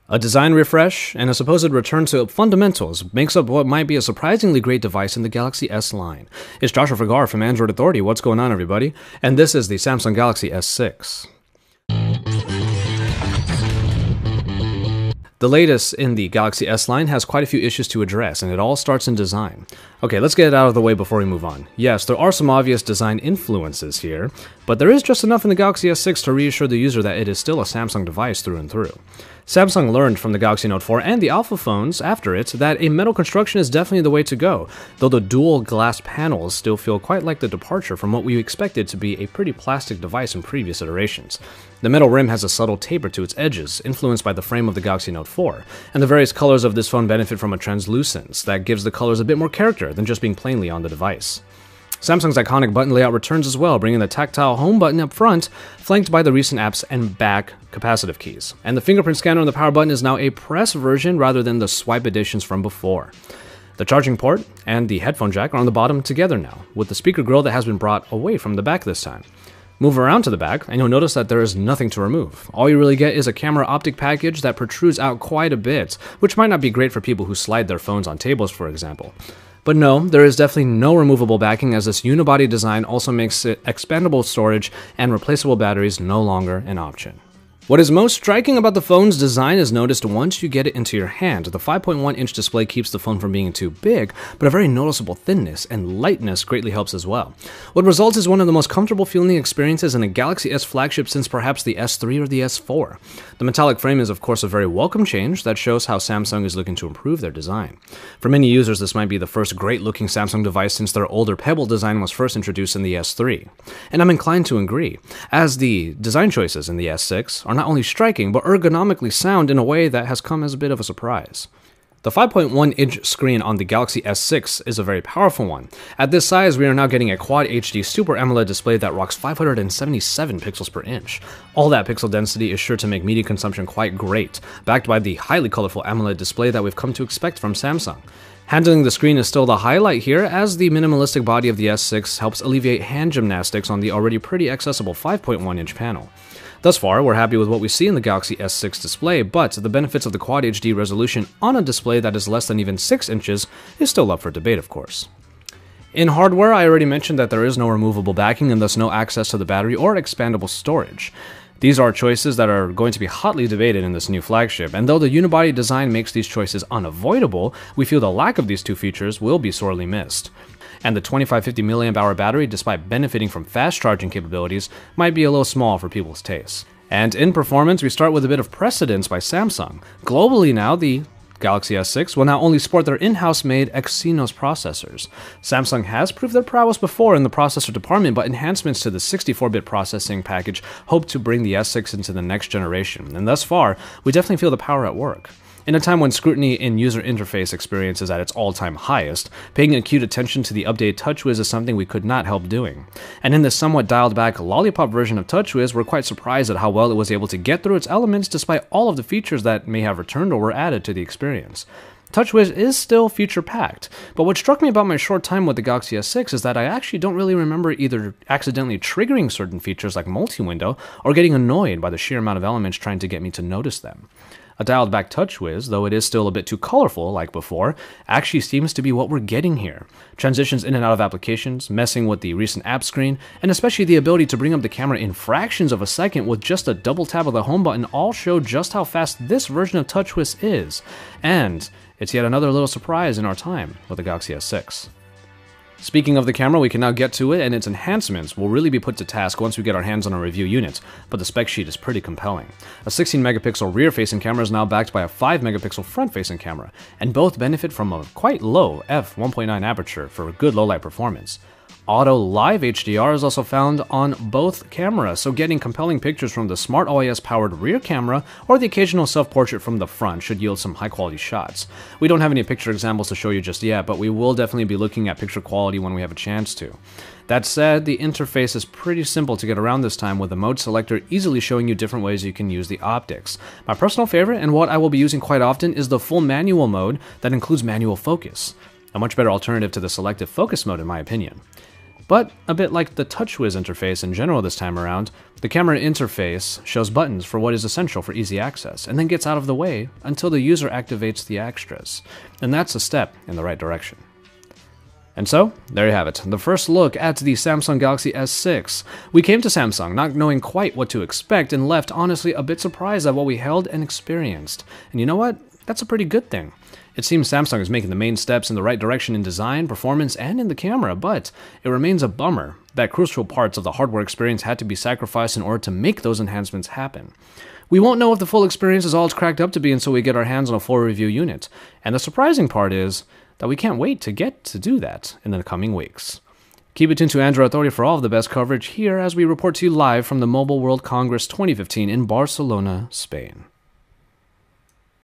A design refresh and a supposed return to fundamentals makes up what might be a surprisingly great device in the Galaxy S line. It's Joshua Vergara from Android Authority. What's going on, everybody? And this is the Samsung Galaxy S6. The latest in the Galaxy S line has quite a few issues to address, and it all starts in design. Okay, let's get it out of the way before we move on. Yes, there are some obvious design influences here, but there is just enough in the Galaxy S6 to reassure the user that it is still a Samsung device through and through. Samsung learned from the Galaxy Note 4 and the Alpha phones after it that a metal construction is definitely the way to go, though the dual glass panels still feel quite like the departure from what we expected to be a pretty plastic device in previous iterations. The metal rim has a subtle taper to its edges, influenced by the frame of the Galaxy Note 4, and the various colors of this phone benefit from a translucence that gives the colors a bit more character than just being plainly on the device. Samsung's iconic button layout returns as well, bringing the tactile home button up front, flanked by the recent apps and back capacitive keys. And the fingerprint scanner on the power button is now a press version rather than the swipe editions from before. The charging port and the headphone jack are on the bottom together now, with the speaker grill that has been brought away from the back this time. Move around to the back, and you'll notice that there is nothing to remove. All you really get is a camera optic package that protrudes out quite a bit, which might not be great for people who slide their phones on tables, for example. But no, there is definitely no removable backing, as this unibody design also makes it expandable storage and replaceable batteries no longer an option. What is most striking about the phone's design is noticed once you get it into your hand. The 5.1-inch display keeps the phone from being too big, but a very noticeable thinness and lightness greatly helps as well. What results is one of the most comfortable feeling experiences in a Galaxy S flagship since perhaps the S3 or the S4. The metallic frame is of course a very welcome change that shows how Samsung is looking to improve their design. For many users, this might be the first great-looking Samsung device since their older Pebble design was first introduced in the S3. And I'm inclined to agree, as the design choices in the S6 are not only striking, but ergonomically sound in a way that has come as a bit of a surprise. The 5.1-inch screen on the Galaxy S6 is a very powerful one. At this size, we are now getting a Quad HD Super AMOLED display that rocks 577 pixels per inch. All that pixel density is sure to make media consumption quite great, backed by the highly colorful AMOLED display that we've come to expect from Samsung. Handling the screen is still the highlight here, as the minimalistic body of the S6 helps alleviate hand gymnastics on the already pretty accessible 5.1-inch panel. Thus far, we're happy with what we see in the Galaxy S6 display, but the benefits of the Quad HD resolution on a display that is less than even 6 inches is still up for debate, of course. In hardware, I already mentioned that there is no removable backing and thus no access to the battery or expandable storage. These are choices that are going to be hotly debated in this new flagship, and though the unibody design makes these choices unavoidable, we feel the lack of these two features will be sorely missed. And the 2550 mAh battery, despite benefiting from fast charging capabilities, might be a little small for people's tastes. And in performance, we start with a bit of precedence by Samsung. Globally now, the Galaxy S6 will now only sport their in-house made Exynos processors. Samsung has proved their prowess before in the processor department, but enhancements to the 64-bit processing package hope to bring the S6 into the next generation, and thus far, we definitely feel the power at work. In a time when scrutiny in user interface experience is at its all-time highest, paying acute attention to the updated TouchWiz is something we could not help doing. And in this somewhat dialed-back Lollipop version of TouchWiz, we're quite surprised at how well it was able to get through its elements despite all of the features that may have returned or were added to the experience. TouchWiz is still feature-packed, but what struck me about my short time with the Galaxy S6 is that I actually don't really remember either accidentally triggering certain features like multi-window or getting annoyed by the sheer amount of elements trying to get me to notice them. A dialed-back TouchWiz, though it is still a bit too colorful like before, actually seems to be what we're getting here. Transitions in and out of applications, messing with the recent app screen, and especially the ability to bring up the camera in fractions of a second with just a double tap of the home button all show just how fast this version of TouchWiz is. And it's yet another little surprise in our time with the Galaxy S6. Speaking of the camera, we can now get to it, and its enhancements will really be put to task once we get our hands on a review unit, but the spec sheet is pretty compelling. A 16-megapixel rear-facing camera is now backed by a 5-megapixel front-facing camera, and both benefit from a quite low f1.9 aperture for good low-light performance. Auto Live HDR is also found on both cameras, so getting compelling pictures from the Smart OIS-powered rear camera or the occasional self-portrait from the front should yield some high-quality shots. We don't have any picture examples to show you just yet, but we will definitely be looking at picture quality when we have a chance to. That said, the interface is pretty simple to get around this time, with the mode selector easily showing you different ways you can use the optics. My personal favorite, and what I will be using quite often, is the full manual mode that includes manual focus, a much better alternative to the selective focus mode in my opinion. But a bit like the TouchWiz interface in general this time around, the camera interface shows buttons for what is essential for easy access, and then gets out of the way until the user activates the extras. And that's a step in the right direction. And so, there you have it, the first look at the Samsung Galaxy S6. We came to Samsung not knowing quite what to expect and left honestly a bit surprised at what we held and experienced. And you know what? That's a pretty good thing. It seems Samsung is making the main steps in the right direction in design, performance, and in the camera, but it remains a bummer that crucial parts of the hardware experience had to be sacrificed in order to make those enhancements happen. We won't know if the full experience is all it's cracked up to be until we get our hands on a full review unit. And the surprising part is that we can't wait to get to do that in the coming weeks. Keep it tuned to Android Authority for all of the best coverage here as we report to you live from the Mobile World Congress 2015 in Barcelona, Spain.